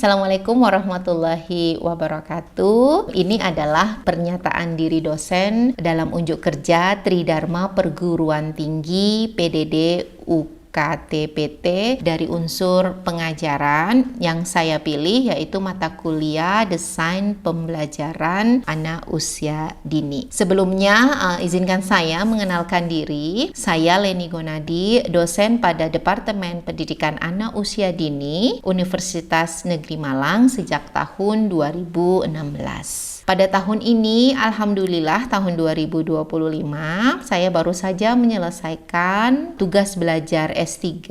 Assalamualaikum warahmatullahi wabarakatuh. Ini adalah pernyataan diri dosen dalam unjuk kerja Tridharma Perguruan Tinggi PDD UKT-PT dari unsur pengajaran yang saya pilih, yaitu mata kuliah Desain Pembelajaran Anak Usia Dini. Sebelumnya, izinkan saya mengenalkan diri. Saya Leni Gonadi, dosen pada Departemen Pendidikan Anak Usia Dini Universitas Negeri Malang sejak tahun 2016. Pada tahun ini, alhamdulillah tahun 2025, saya baru saja menyelesaikan tugas belajar S3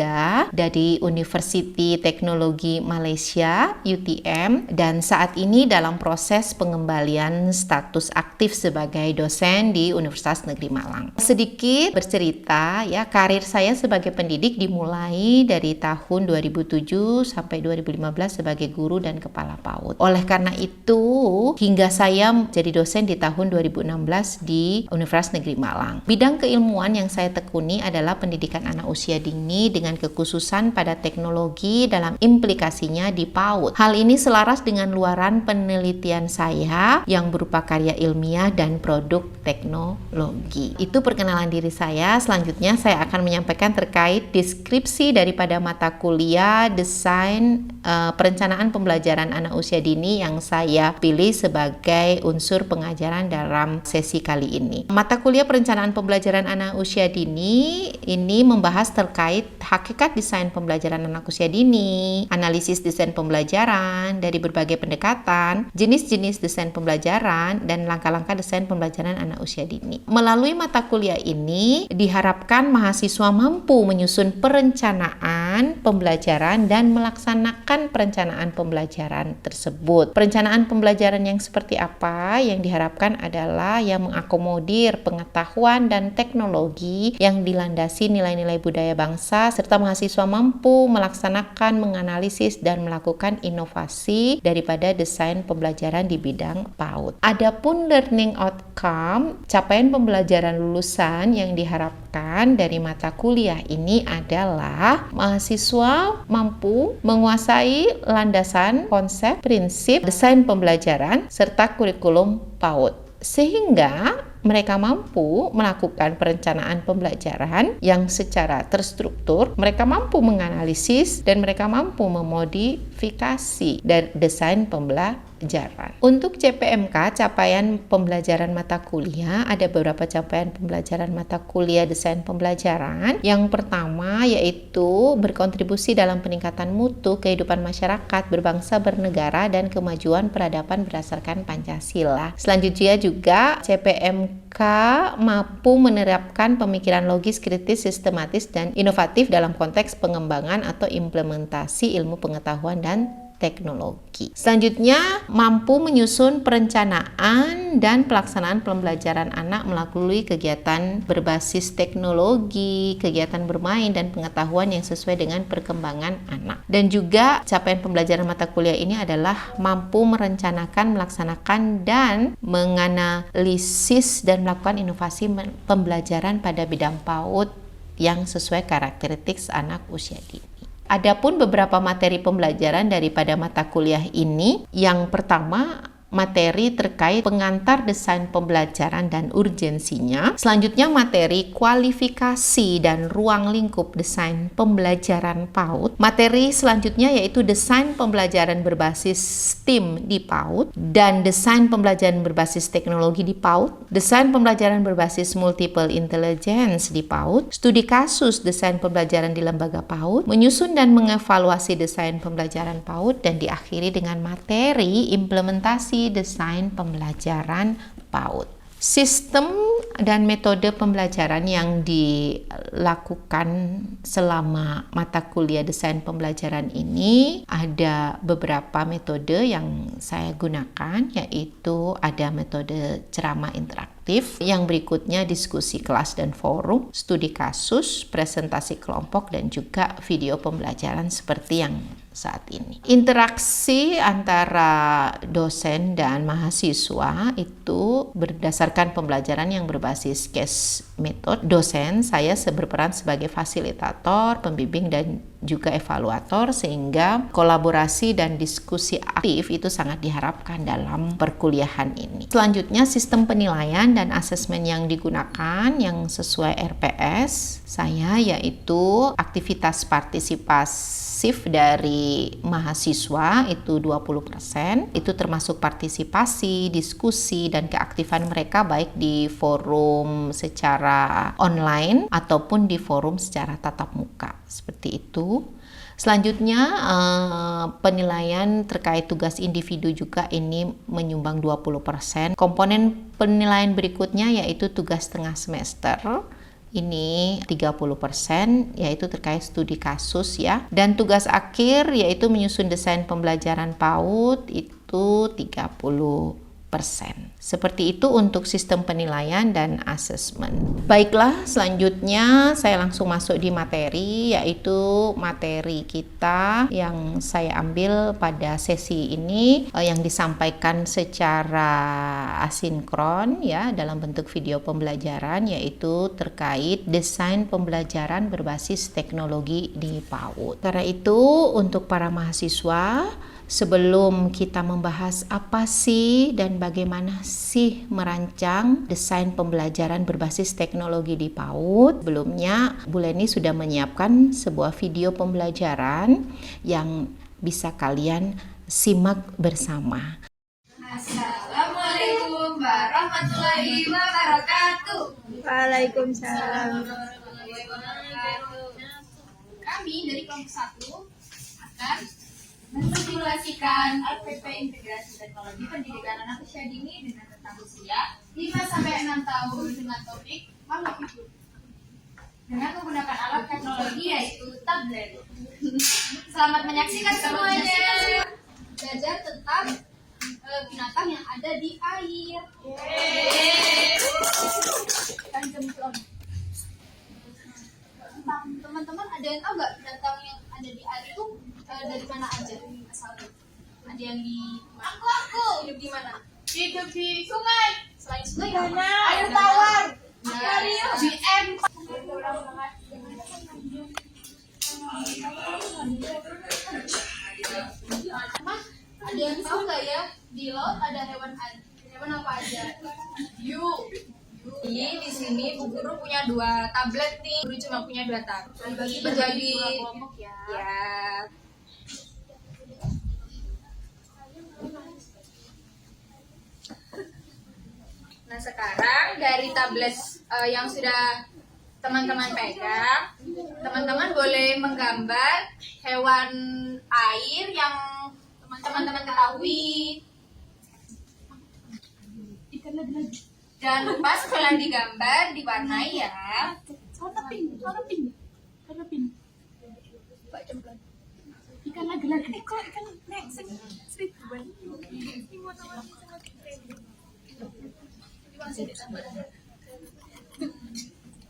dari University Teknologi Malaysia (UTM) dan saat ini dalam proses pengembalian status aktif sebagai dosen di Universitas Negeri Malang. Sedikit bercerita ya, karir saya sebagai pendidik dimulai dari tahun 2007 sampai 2015 sebagai guru dan kepala PAUD. Oleh karena itu, hingga saya jadi dosen di tahun 2016 di Universitas Negeri Malang. Bidang keilmuan yang saya tekuni adalah pendidikan anak usia dini dengan kekhususan pada teknologi dalam implikasinya di PAUD. Hal ini selaras dengan luaran penelitian saya yang berupa karya ilmiah dan produk teknologi. Itu perkenalan diri saya. Selanjutnya saya akan menyampaikan terkait deskripsi daripada mata kuliah Desain Perencanaan Pembelajaran Anak Usia Dini yang saya pilih sebagai unsur pengajaran dalam sesi kali ini. Mata kuliah Perencanaan Pembelajaran Anak Usia Dini ini membahas terkait hakikat desain pembelajaran anak usia dini, analisis desain pembelajaran dari berbagai pendekatan, jenis-jenis desain pembelajaran, dan langkah-langkah desain pembelajaran anak usia dini. Melalui mata kuliah ini, diharapkan mahasiswa mampu menyusun perencanaan pembelajaran dan melaksanakan perencanaan pembelajaran tersebut. Perencanaan pembelajaran yang seperti apa? Yang diharapkan adalah yang mengakomodir pengetahuan dan teknologi yang dilandasi nilai-nilai budaya bangsa, serta mahasiswa mampu melaksanakan, menganalisis, dan melakukan inovasi daripada desain pembelajaran di bidang PAUD. Adapun learning outcome, capaian pembelajaran lulusan yang diharapkan dari mata kuliah ini adalah mahasiswa mampu menguasai landasan, konsep, prinsip, desain pembelajaran, serta kurikulum PAUD, sehingga mereka mampu melakukan perencanaan pembelajaran yang secara terstruktur, mereka mampu menganalisis, dan mereka mampu memodifikasi dan desain pembelajaran. Untuk CPMK, capaian pembelajaran mata kuliah, ada beberapa capaian pembelajaran mata kuliah desain pembelajaran. Yang pertama yaitu berkontribusi dalam peningkatan mutu kehidupan masyarakat, berbangsa, bernegara, dan kemajuan peradaban berdasarkan Pancasila. Selanjutnya juga CPMK mampu menerapkan pemikiran logis, kritis, sistematis, dan inovatif dalam konteks pengembangan atau implementasi ilmu pengetahuan dan teknologi. Selanjutnya, mampu menyusun perencanaan dan pelaksanaan pembelajaran anak melalui kegiatan berbasis teknologi, kegiatan bermain, dan pengetahuan yang sesuai dengan perkembangan anak. Dan juga capaian pembelajaran mata kuliah ini adalah mampu merencanakan, melaksanakan, dan menganalisis dan melakukan inovasi pembelajaran pada bidang PAUD yang sesuai karakteristik anak usia dini. Adapun beberapa materi pembelajaran daripada mata kuliah ini, yang pertama materi terkait pengantar desain pembelajaran dan urgensinya. Selanjutnya materi kualifikasi dan ruang lingkup desain pembelajaran PAUD. Materi selanjutnya yaitu desain pembelajaran berbasis STEAM di PAUD dan desain pembelajaran berbasis teknologi di PAUD, desain pembelajaran berbasis multiple intelligence di PAUD, studi kasus desain pembelajaran di lembaga PAUD, menyusun dan mengevaluasi desain pembelajaran PAUD, dan diakhiri dengan materi implementasi desain pembelajaran PAUD. Sistem dan metode pembelajaran yang dilakukan selama mata kuliah desain pembelajaran ini, ada beberapa metode yang saya gunakan, yaitu ada metode ceramah interaktif, yang berikutnya diskusi kelas dan forum, studi kasus, presentasi kelompok, dan juga video pembelajaran seperti yang saat ini. Interaksi antara dosen dan mahasiswa itu berdasarkan pembelajaran yang berbasis case method. Dosen saya berperan sebagai fasilitator, pembimbing, dan juga evaluator, sehingga kolaborasi dan diskusi aktif itu sangat diharapkan dalam perkuliahan ini. Selanjutnya, sistem penilaian dan asesmen yang digunakan yang sesuai RPS saya yaitu aktivitas partisipasif dari mahasiswa itu 20%, itu termasuk partisipasi, diskusi, dan keaktifan mereka baik di forum secara online ataupun di forum secara tatap muka, seperti itu. Selanjutnya, penilaian terkait tugas individu juga ini menyumbang 20%. Komponen penilaian berikutnya yaitu tugas tengah semester. Ini 30%, yaitu terkait studi kasus ya. Dan tugas akhir yaitu menyusun desain pembelajaran PAUD itu 30%. Seperti itu untuk sistem penilaian dan asesmen. Baiklah, selanjutnya saya langsung masuk di materi, yaitu materi kita yang saya ambil pada sesi ini yang disampaikan secara asinkron ya dalam bentuk video pembelajaran, yaitu terkait desain pembelajaran berbasis teknologi di PAUD. Karena itu untuk para mahasiswa, sebelum kita membahas apa sih dan bagaimana sih merancang desain pembelajaran berbasis teknologi di PAUD, sebelumnya Bu Leni sudah menyiapkan sebuah video pembelajaran yang bisa kalian simak bersama. Assalamualaikum warahmatullahi wabarakatuh. Waalaikumsalam. Kami dari kelompok 1 akan mensimulasikan LPP Integrasi Teknologi Pendidikan Anak Usia Dini dengan rentang usia 5-6 tahun dengan topik makhluk hidup dengan menggunakan alat teknologi yaitu tablet. Selamat menyaksikan semuanya. Belajar tentang binatang yang ada di air. Dan gemplon. Teman-teman ada yang tahu nggak binatang yang ada di air itu dari mana aja asalnya? Ada yang di aku hidup di mana? Hidup di sungai. Selain sungai apa? Air tawar. Akuarium. Di empang. Ada yang tahu nggak ya di laut ada hewan apa aja? Hiu. Di sini Bu Guru punya 2 tablet nih. Guru cuma punya 2 tablet. Dibagi menjadi kelompok ya. Nah, sekarang dari tablet yang sudah teman-teman pegang, teman-teman boleh menggambar hewan air yang teman-teman ketahui. Jangan lupa setelah digambar diwarnai ya. Warna pink. Ikan lagi. Kok ikan next?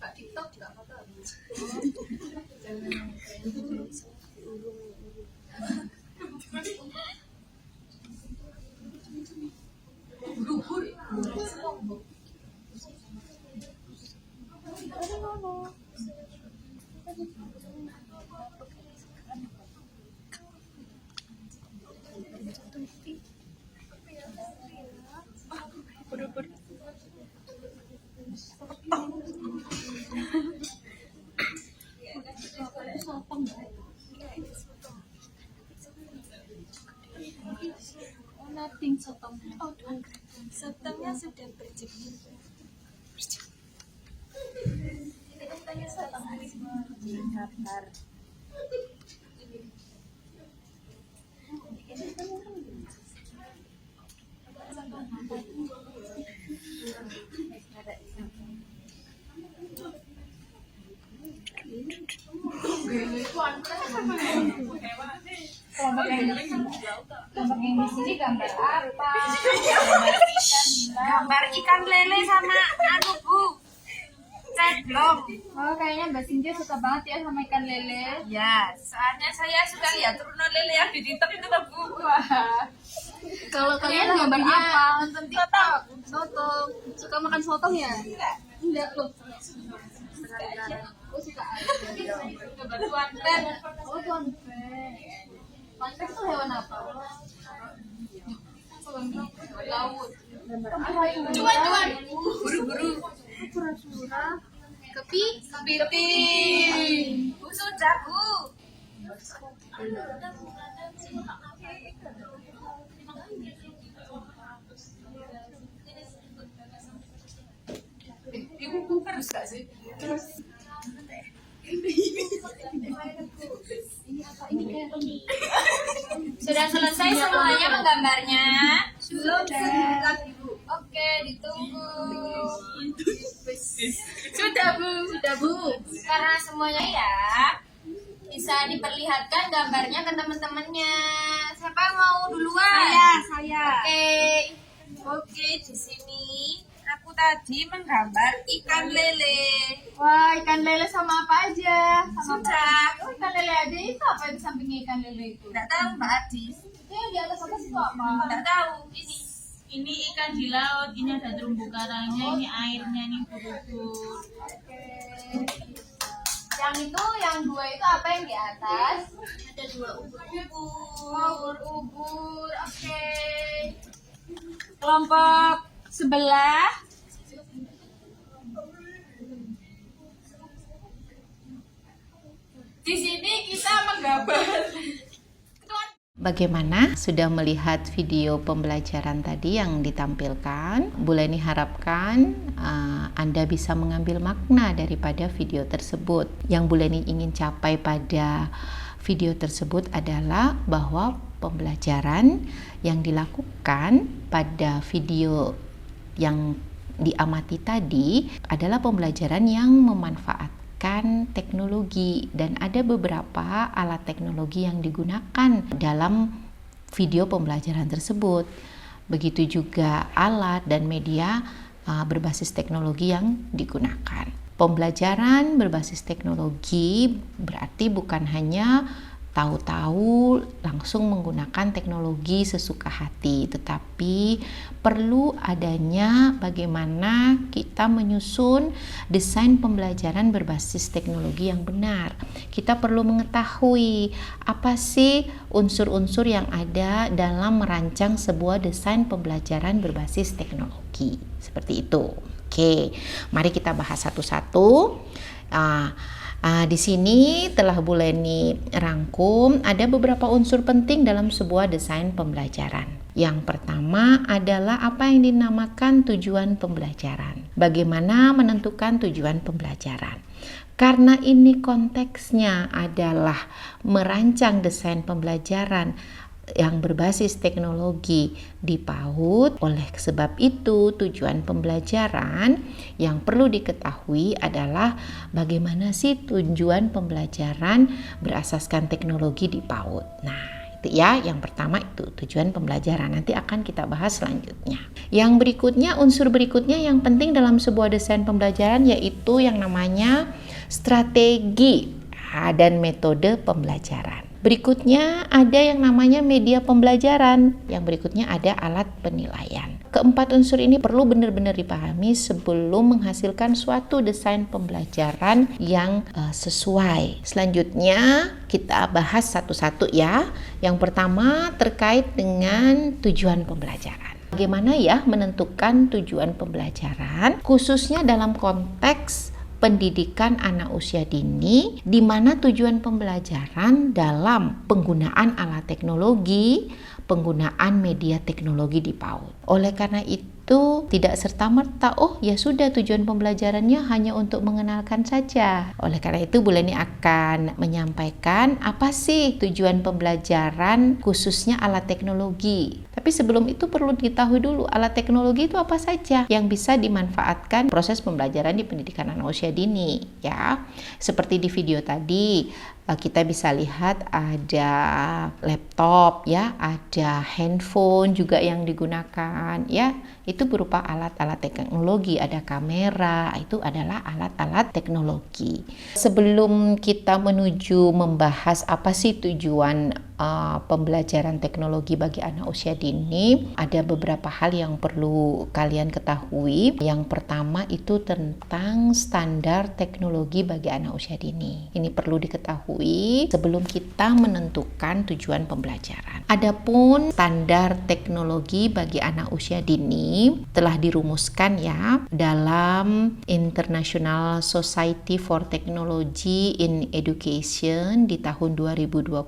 Pak TikTok juga apa-apa. Nothing sotong. Oh, sotongnya sudah berjemur. Kita tanya sotong kabar. Kelompok yang di sini gambar apa? Gambar ikan lele sama Bu. Cedong. Oh, kayaknya Mbak Cynthia suka banget ya sama ikan lele. Ya, soalnya saya suka lihat turunan lele yang di TikTok itu loh Bu. Wah. Kalau kalian gambar apa? Nonton TikTok. Sotong. Suka makan sotong ya? Enggak loh. Aku suka. Coba tuan Ben. Oh, tuanpek. Tuanpek itu hewan apa? Laut. Cuan. Buru-buru. Kura-kura. Kepiting. Bu sudah Bu. Ibu harus gak sih? Sudah selesai semuanya menggambarnya? Sudah. Oke, ditunggu. Sudah Bu. Sudah Bu. Karena semuanya ya bisa diperlihatkan gambarnya ke teman-temannya. Siapa yang mau duluan? Saya. Oke. Di sini aku tadi menggambar ikan lele. Wah, ikan lele sama apa aja? Sama Sudah. apa? Oh, ikan lele aja itu apa di sampingnya ikan lele itu? Nggak tahu Mbak Adis. Itu yang di atas apa itu apa? Nggak tahu ini. Ini ikan di laut, ini ada terumbu karangnya, ini airnya, ini ubur-ubur. Oke. Yang itu, yang dua itu apa yang di atas? Ada 2 ubur-ubur. Oh, ubur-ubur. Oke. Kelompok sebelah di sini kita menggambar. Bagaimana? Sudah melihat video pembelajaran tadi yang ditampilkan? Bu Leni harapkan Anda bisa mengambil makna daripada video tersebut. Yang Bu Leni ingin capai pada video tersebut adalah bahwa pembelajaran yang dilakukan pada video yang diamati tadi adalah pembelajaran yang memanfaatkan teknologi, dan ada beberapa alat teknologi yang digunakan dalam video pembelajaran tersebut. Begitu juga alat dan media berbasis teknologi yang digunakan. Pembelajaran berbasis teknologi berarti bukan hanya tahu-tahu langsung menggunakan teknologi sesuka hati, tetapi perlu adanya bagaimana kita menyusun desain pembelajaran berbasis teknologi yang benar. Kita perlu mengetahui apa sih unsur-unsur yang ada dalam merancang sebuah desain pembelajaran berbasis teknologi. Seperti itu. Oke, mari kita bahas satu-satu. Di sini telah Bu Leni rangkum ada beberapa unsur penting dalam sebuah desain pembelajaran. Yang pertama adalah apa yang dinamakan tujuan pembelajaran. Bagaimana menentukan tujuan pembelajaran? Karena ini konteksnya adalah merancang desain pembelajaran yang berbasis teknologi di PAUD. Oleh sebab itu, tujuan pembelajaran yang perlu diketahui adalah bagaimana sih tujuan pembelajaran berasaskan teknologi di PAUD. Nah, itu ya, yang pertama itu tujuan pembelajaran. Nanti akan kita bahas selanjutnya. Yang berikutnya, unsur berikutnya yang penting dalam sebuah desain pembelajaran yaitu yang namanya strategi dan metode pembelajaran. Berikutnya ada yang namanya media pembelajaran. Yang berikutnya ada alat penilaian. Keempat unsur ini perlu benar-benar dipahami sebelum menghasilkan suatu desain pembelajaran yang sesuai. Selanjutnya kita bahas satu-satu ya. Yang pertama terkait dengan tujuan pembelajaran. Bagaimana ya menentukan tujuan pembelajaran, khususnya dalam konteks pendidikan anak usia dini, di mana tujuan pembelajaran dalam penggunaan alat teknologi, penggunaan media teknologi di PAUD. Oleh karena itu, tidak serta-merta, oh ya sudah tujuan pembelajarannya hanya untuk mengenalkan saja. Oleh karena itu, Bu Leni akan menyampaikan apa sih tujuan pembelajaran khususnya alat teknologi. Tapi sebelum itu perlu diketahui dulu alat teknologi itu apa saja yang bisa dimanfaatkan proses pembelajaran di pendidikan anak usia dini ya. Seperti di video tadi, Kita bisa lihat ada laptop ya, ada handphone juga yang digunakan ya. Itu berupa alat-alat teknologi, ada kamera, itu adalah alat-alat teknologi. Sebelum kita menuju membahas apa sih tujuan pembelajaran teknologi bagi anak usia dini, ada beberapa hal yang perlu kalian ketahui. Yang pertama itu tentang standar teknologi bagi anak usia dini. Ini perlu diketahui sebelum kita menentukan tujuan pembelajaran. Adapun standar teknologi bagi anak usia dini telah dirumuskan ya dalam International Society for Technology in Education di tahun 2022,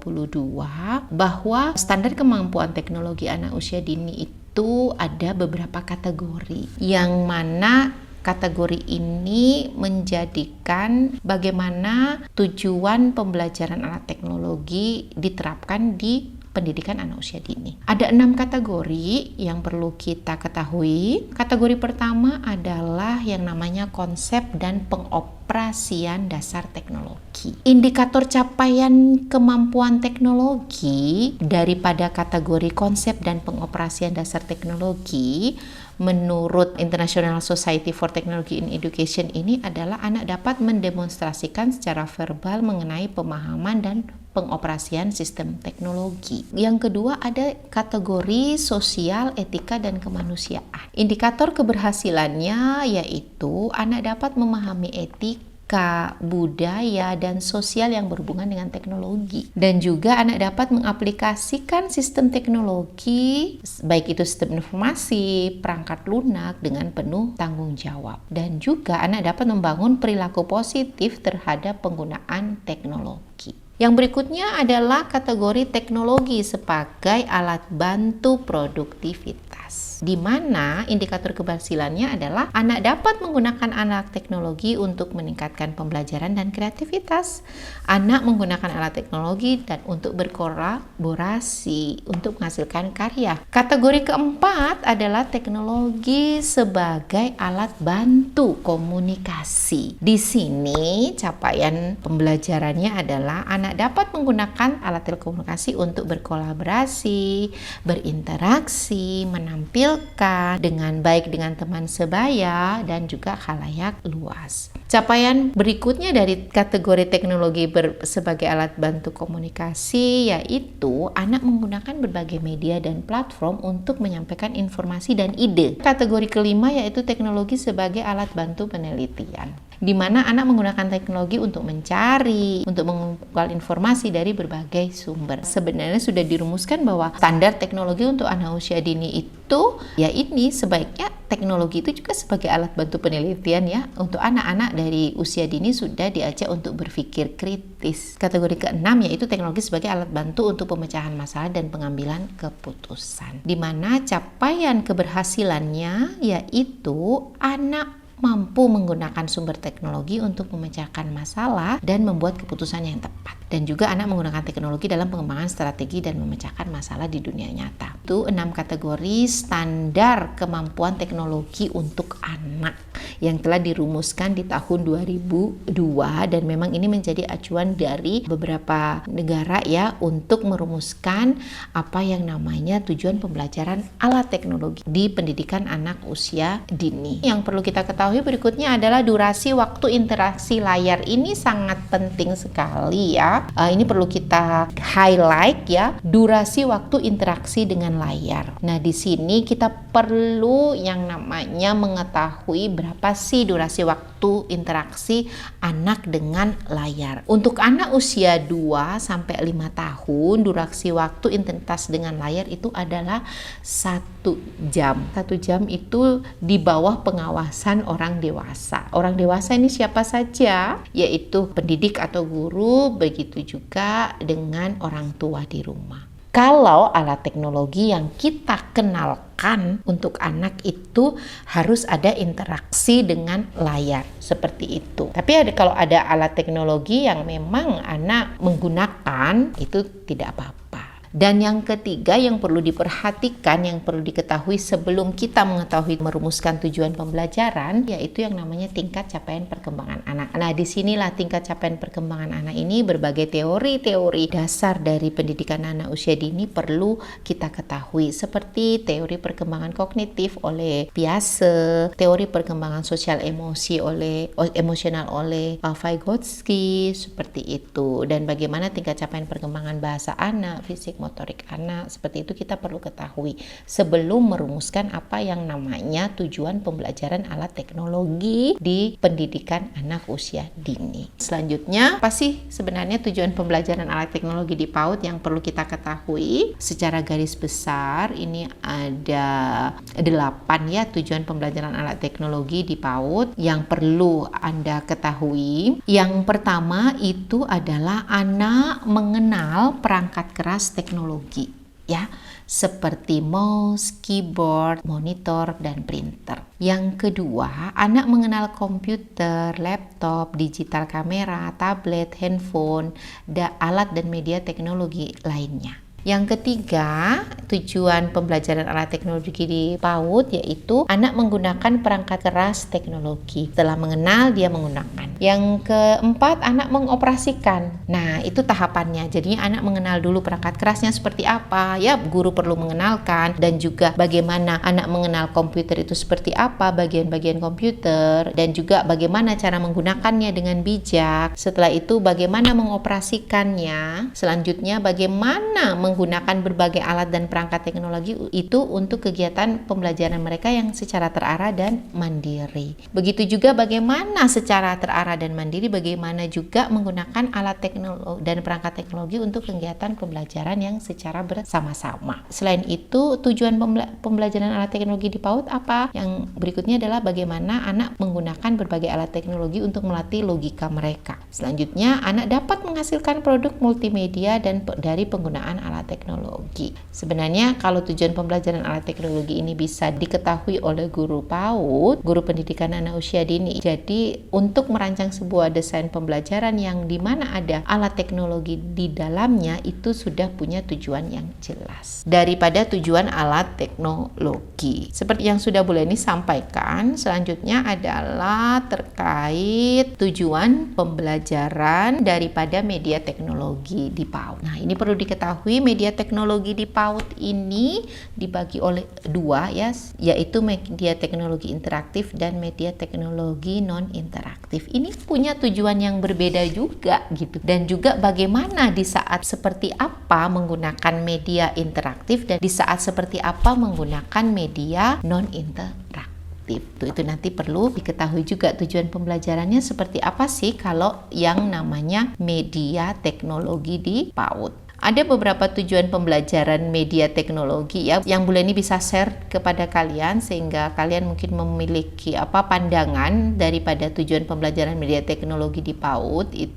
bahwa standar kemampuan teknologi anak usia dini itu ada beberapa kategori, yang mana kategori ini menjadikan bagaimana tujuan pembelajaran alat teknologi diterapkan di pendidikan anak usia dini. Ada 6 kategori yang perlu kita ketahui. Kategori pertama adalah yang namanya konsep dan pengoperasian dasar teknologi. Indikator capaian kemampuan teknologi daripada kategori konsep dan pengoperasian dasar teknologi menurut International Society for Technology in Education ini adalah anak dapat mendemonstrasikan secara verbal mengenai pemahaman dan pengoperasian sistem teknologi. Yang kedua ada kategori sosial, etika, dan kemanusiaan. Indikator keberhasilannya yaitu anak dapat memahami etika, budaya, dan sosial yang berhubungan dengan teknologi. Dan juga anak dapat mengaplikasikan sistem teknologi, baik itu sistem informasi, perangkat lunak dengan penuh tanggung jawab. Dan juga anak dapat membangun perilaku positif terhadap penggunaan teknologi. Yang berikutnya adalah kategori teknologi sebagai alat bantu produktivitas, di mana indikator keberhasilannya adalah anak dapat menggunakan alat teknologi untuk meningkatkan pembelajaran dan kreativitas. Anak menggunakan alat teknologi dan untuk berkolaborasi untuk menghasilkan karya. Kategori keempat adalah teknologi sebagai alat bantu komunikasi. Di sini capaian pembelajarannya adalah anak dapat menggunakan alat telekomunikasi untuk berkolaborasi, berinteraksi, menampilkan dengan baik dengan teman sebaya dan juga khalayak luas. Capaian berikutnya dari kategori teknologi sebagai alat bantu komunikasi yaitu anak menggunakan berbagai media dan platform untuk menyampaikan informasi dan ide. Kategori kelima yaitu teknologi sebagai alat bantu penelitian, di mana anak menggunakan teknologi untuk mencari, untuk mengumpulkan informasi dari berbagai sumber. Sebenarnya sudah dirumuskan bahwa standar teknologi untuk anak usia dini itu, ya ini sebaiknya teknologi itu juga sebagai alat bantu penelitian ya. Untuk anak-anak dari usia dini sudah diajak untuk berpikir kritis. Kategori keenam yaitu teknologi sebagai alat bantu untuk pemecahan masalah dan pengambilan keputusan, di mana capaian keberhasilannya yaitu anak mampu menggunakan sumber teknologi untuk memecahkan masalah dan membuat keputusan yang tepat. Dan juga anak menggunakan teknologi dalam pengembangan strategi dan memecahkan masalah di dunia nyata. Itu 6 kategori standar kemampuan teknologi untuk anak yang telah dirumuskan di tahun 2002, dan memang ini menjadi acuan dari beberapa negara ya untuk merumuskan apa yang namanya tujuan pembelajaran alat teknologi di pendidikan anak usia dini. Yang perlu kita ketahui berikutnya adalah durasi waktu interaksi layar. Ini sangat penting sekali ya. Ini perlu kita highlight ya, durasi waktu interaksi dengan layar. Nah, di sini kita perlu yang namanya mengetahui berapa sih durasi waktu interaksi anak dengan layar. Untuk anak usia 2 sampai 5 tahun, durasi waktu intensitas dengan layar itu adalah 1 jam. 1 jam itu di bawah pengawasan orang dewasa. Orang dewasa ini siapa saja? Yaitu pendidik atau guru, begitu juga dengan orang tua di rumah. Kalau alat teknologi yang kita kenalkan untuk anak itu harus ada interaksi dengan layar, seperti itu. Tapi kalau ada alat teknologi yang memang anak menggunakan, itu tidak apa-apa. Dan yang ketiga yang perlu diperhatikan, yang perlu diketahui sebelum kita mengetahui merumuskan tujuan pembelajaran, yaitu yang namanya tingkat capaian perkembangan anak. Nah, disinilah tingkat capaian perkembangan anak ini berbagai teori-teori dasar dari pendidikan anak usia dini perlu kita ketahui, seperti teori perkembangan kognitif oleh Piaget, teori perkembangan sosial emosional oleh Vygotsky, seperti itu. Dan bagaimana tingkat capaian perkembangan bahasa anak, fisik motorik anak, seperti itu kita perlu ketahui sebelum merumuskan apa yang namanya tujuan pembelajaran alat teknologi di pendidikan anak usia dini. Selanjutnya, apa sih sebenarnya tujuan pembelajaran alat teknologi di PAUD yang perlu kita ketahui? Secara garis besar ini ada 8 ya tujuan pembelajaran alat teknologi di PAUD yang perlu Anda ketahui. Yang pertama itu adalah anak mengenal perangkat keras teknologi, ya, seperti mouse, keyboard, monitor, dan printer. Yang kedua, anak mengenal komputer, laptop, digital kamera, tablet, handphone, alat dan media teknologi lainnya. Yang ketiga, tujuan pembelajaran alat teknologi di PAUD yaitu anak menggunakan perangkat keras teknologi. Setelah mengenal, dia menggunakan. Yang keempat, anak mengoperasikan. Nah, itu tahapannya. Jadinya anak mengenal dulu perangkat kerasnya seperti apa. Ya, guru perlu mengenalkan, dan juga bagaimana anak mengenal komputer itu seperti apa, bagian-bagian komputer, dan juga bagaimana cara menggunakannya dengan bijak. Setelah itu, bagaimana mengoperasikannya. Selanjutnya, bagaimana menggunakan berbagai alat dan perangkat teknologi itu untuk kegiatan pembelajaran mereka yang secara terarah dan mandiri. Begitu juga bagaimana secara terarah dan mandiri, bagaimana juga menggunakan alat teknologi dan perangkat teknologi untuk kegiatan pembelajaran yang secara bersama-sama. Selain itu, tujuan pembelajaran alat teknologi di PAUD apa? Yang berikutnya adalah bagaimana anak menggunakan berbagai alat teknologi untuk melatih logika mereka. Selanjutnya, anak dapat menghasilkan produk multimedia dari penggunaan alat teknologi. Sebenarnya kalau tujuan pembelajaran alat teknologi ini bisa diketahui oleh guru PAUD, guru pendidikan anak usia dini. Jadi untuk merancang sebuah desain pembelajaran yang dimana ada alat teknologi di dalamnya, itu sudah punya tujuan yang jelas daripada tujuan alat teknologi. Seperti yang sudah Bu Leni sampaikan, selanjutnya adalah terkait tujuan pembelajaran daripada media teknologi di PAUD. Nah, ini perlu diketahui, media teknologi di PAUD ini dibagi oleh 2 ya, yaitu media teknologi interaktif dan media teknologi non interaktif. Ini punya tujuan yang berbeda juga gitu, dan juga bagaimana di saat seperti apa menggunakan media interaktif dan di saat seperti apa menggunakan media non interaktif. Itu nanti perlu diketahui juga tujuan pembelajarannya seperti apa sih kalau yang namanya media teknologi di PAUD. Ada beberapa tujuan pembelajaran media teknologi ya yang Bu Leni bisa share kepada kalian sehingga kalian mungkin memiliki pandangan daripada tujuan pembelajaran media teknologi di PAUD itu.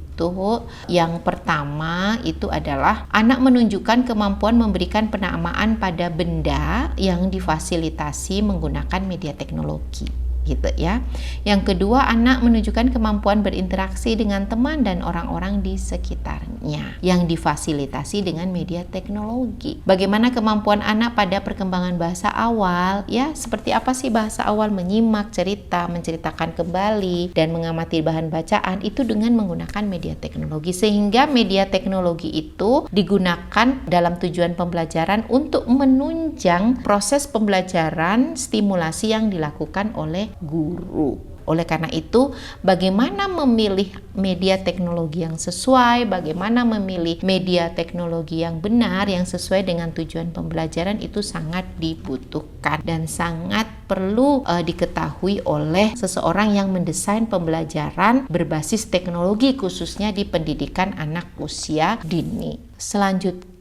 Yang pertama itu adalah anak menunjukkan kemampuan memberikan penamaan pada benda yang difasilitasi menggunakan media teknologi. Gitu ya. Yang kedua, anak menunjukkan kemampuan berinteraksi dengan teman dan orang-orang di sekitarnya yang difasilitasi dengan media teknologi. Bagaimana kemampuan anak pada perkembangan bahasa awal ya, seperti apa sih bahasa awal, menyimak cerita, menceritakan kembali dan mengamati bahan bacaan itu dengan menggunakan media teknologi, sehingga media teknologi itu digunakan dalam tujuan pembelajaran untuk menunjang proses pembelajaran stimulasi yang dilakukan oleh guru. Oleh karena itu, bagaimana memilih media teknologi yang sesuai, bagaimana memilih media teknologi yang benar, yang sesuai dengan tujuan pembelajaran itu sangat dibutuhkan dan sangat perlu diketahui oleh seseorang yang mendesain pembelajaran berbasis teknologi khususnya di pendidikan anak usia dini. Selanjutnya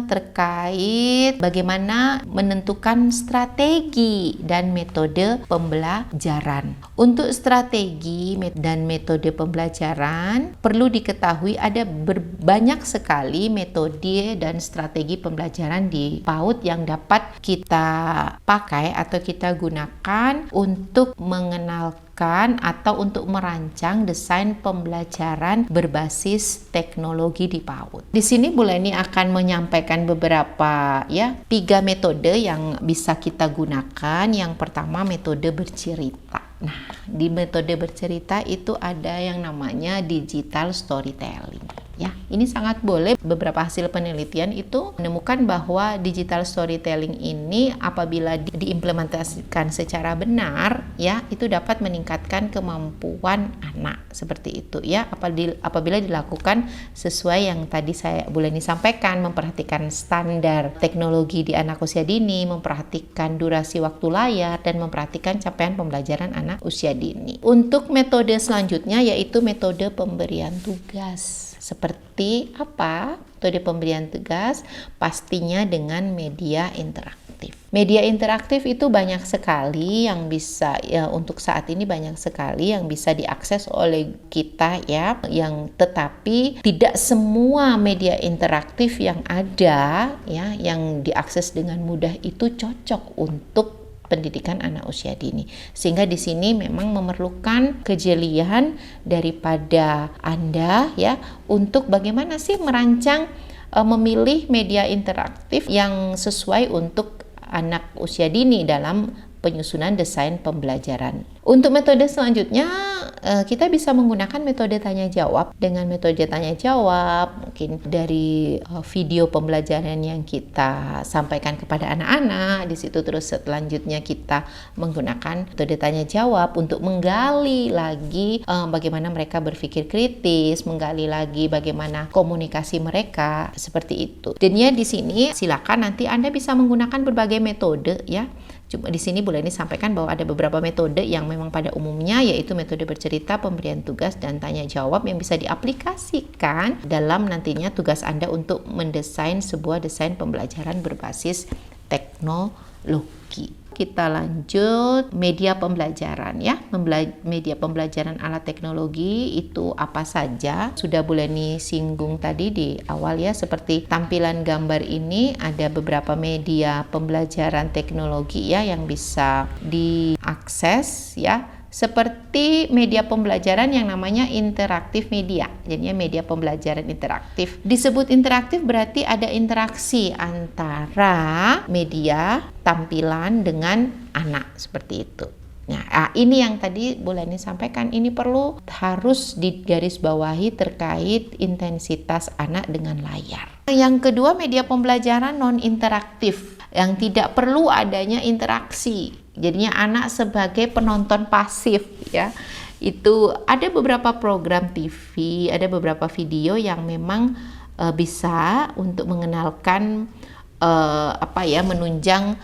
terkait bagaimana menentukan strategi dan metode pembelajaran. Untuk strategi dan metode pembelajaran perlu diketahui ada banyak sekali metode dan strategi pembelajaran di PAUD yang dapat kita pakai atau kita gunakan untuk mengenalkan menyiapkan atau untuk merancang desain pembelajaran berbasis teknologi di PAUD. Di sini Bu Leni akan menyampaikan beberapa 3 metode yang bisa kita gunakan. Yang pertama metode bercerita. Nah, di metode bercerita itu ada yang namanya digital storytelling. Ya, ini sangat boleh. Beberapa hasil penelitian itu menemukan bahwa digital storytelling ini apabila diimplementasikan secara benar, ya, itu dapat meningkatkan kemampuan anak seperti itu, ya. Apabila dilakukan sesuai yang tadi Bu Leni sampaikan, memperhatikan standar teknologi di anak usia dini, memperhatikan durasi waktu layar, dan memperhatikan capaian pembelajaran anak usia dini. Untuk metode selanjutnya yaitu metode pemberian tugas. Seperti apa metode pemberian tugas? Pastinya dengan media interaktif. Media interaktif itu banyak sekali yang bisa, untuk saat ini banyak sekali yang bisa diakses oleh kita, ya. Tetapi tidak semua media interaktif yang ada, ya, yang diakses dengan mudah itu cocok untuk pendidikan anak usia dini. Sehingga di sini memang memerlukan kejelian daripada Anda, ya, untuk bagaimana sih merancang, memilih media interaktif yang sesuai untuk anak usia dini dalam penyusunan desain pembelajaran. Untuk metode selanjutnya, kita bisa menggunakan metode tanya jawab. Dengan metode tanya jawab, mungkin dari video pembelajaran yang kita sampaikan kepada anak-anak, di situ terus selanjutnya kita menggunakan metode tanya jawab untuk menggali lagi bagaimana mereka berpikir kritis, menggali lagi bagaimana komunikasi mereka, seperti itu. Dan ya di sini silakan nanti Anda bisa menggunakan berbagai metode, ya. Cuma di sini Bu Leni sampaikan bahwa ada beberapa metode yang memang pada umumnya, yaitu metode bercerita, pemberian tugas, dan tanya jawab yang bisa diaplikasikan dalam nantinya tugas Anda untuk mendesain sebuah desain pembelajaran berbasis teknologi. Kita lanjut media pembelajaran, ya. Media pembelajaran alat teknologi itu apa saja? Sudah Bu Leni singgung tadi di awal, ya, seperti tampilan gambar ini ada beberapa media pembelajaran teknologi, ya, yang bisa diakses, ya. Seperti media pembelajaran yang namanya interaktif media. Jadinya media pembelajaran interaktif. Disebut interaktif berarti ada interaksi antara media tampilan dengan anak, seperti itu. Nah, ini yang tadi Bu Leni sampaikan, ini harus digarisbawahi terkait intensitas anak dengan layar. Yang kedua, media pembelajaran non interaktif yang tidak perlu adanya interaksi. Jadinya anak sebagai penonton pasif, ya. Itu ada beberapa program TV, ada beberapa video yang memang bisa untuk mengenalkan menunjang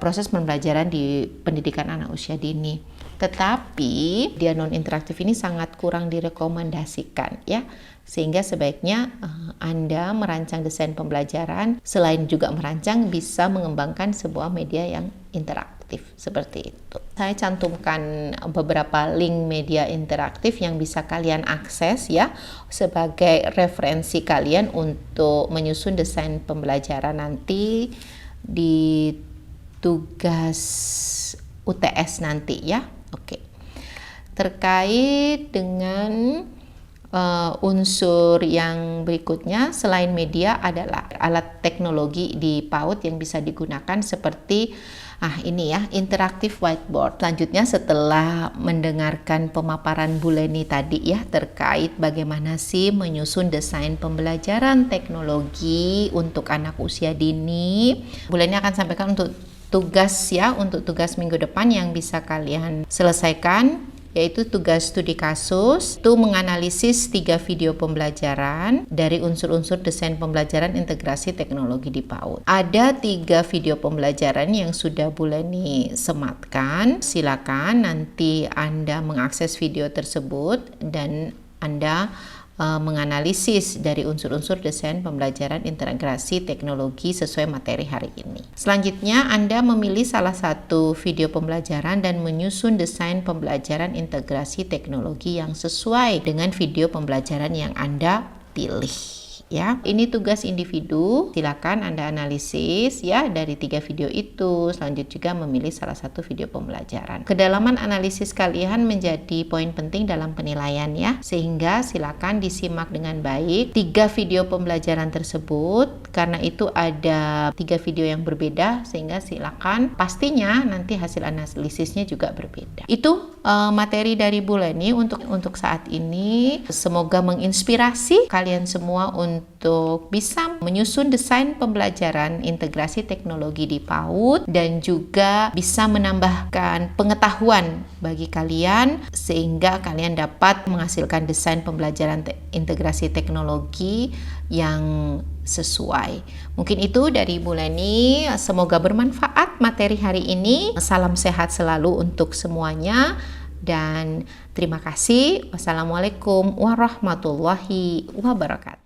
proses pembelajaran di pendidikan anak usia dini. Tetapi dia non interaktif ini sangat kurang direkomendasikan, ya. Sehingga sebaiknya Anda merancang desain pembelajaran, selain juga merancang, bisa mengembangkan sebuah media yang interaktif, seperti itu. Saya cantumkan beberapa link media interaktif yang bisa kalian akses, ya, sebagai referensi kalian untuk menyusun desain pembelajaran nanti di tugas UTS nanti, ya. Oke. Terkait dengan unsur yang berikutnya selain media adalah alat teknologi di PAUD yang bisa digunakan seperti ini, ya, interaktif whiteboard. Selanjutnya setelah mendengarkan pemaparan Bu Leni tadi, ya, terkait bagaimana sih menyusun desain pembelajaran teknologi untuk anak usia dini, Bu Leni akan sampaikan untuk tugas, ya, untuk tugas minggu depan yang bisa kalian selesaikan, yaitu tugas studi kasus, itu menganalisis 3 video pembelajaran dari unsur-unsur desain pembelajaran integrasi teknologi di PAUD. Ada 3 video pembelajaran yang sudah Bu Leni sematkan. Silakan nanti Anda mengakses video tersebut dan Anda menganalisis dari unsur-unsur desain pembelajaran integrasi teknologi sesuai materi hari ini. Selanjutnya, Anda memilih salah satu video pembelajaran dan menyusun desain pembelajaran integrasi teknologi yang sesuai dengan video pembelajaran yang Anda pilih. ya. Ini tugas individu, silakan Anda analisis ya dari 3 video itu. Selanjutnya juga memilih salah satu video pembelajaran. Kedalaman analisis kalian menjadi poin penting dalam penilaian ya, sehingga silakan disimak dengan baik 3 video pembelajaran tersebut, karena itu ada 3 video yang berbeda, sehingga silakan pastinya nanti hasil analisisnya juga berbeda. Itu materi dari Bu Leni untuk saat ini. Semoga menginspirasi kalian semua untuk bisa menyusun desain pembelajaran integrasi teknologi di PAUD dan juga bisa menambahkan pengetahuan bagi kalian sehingga kalian dapat menghasilkan desain pembelajaran integrasi teknologi yang sesuai. Mungkin itu dari Bu Leni. Semoga bermanfaat materi hari ini. Salam sehat selalu untuk semuanya dan terima kasih. Wassalamualaikum warahmatullahi wabarakatuh.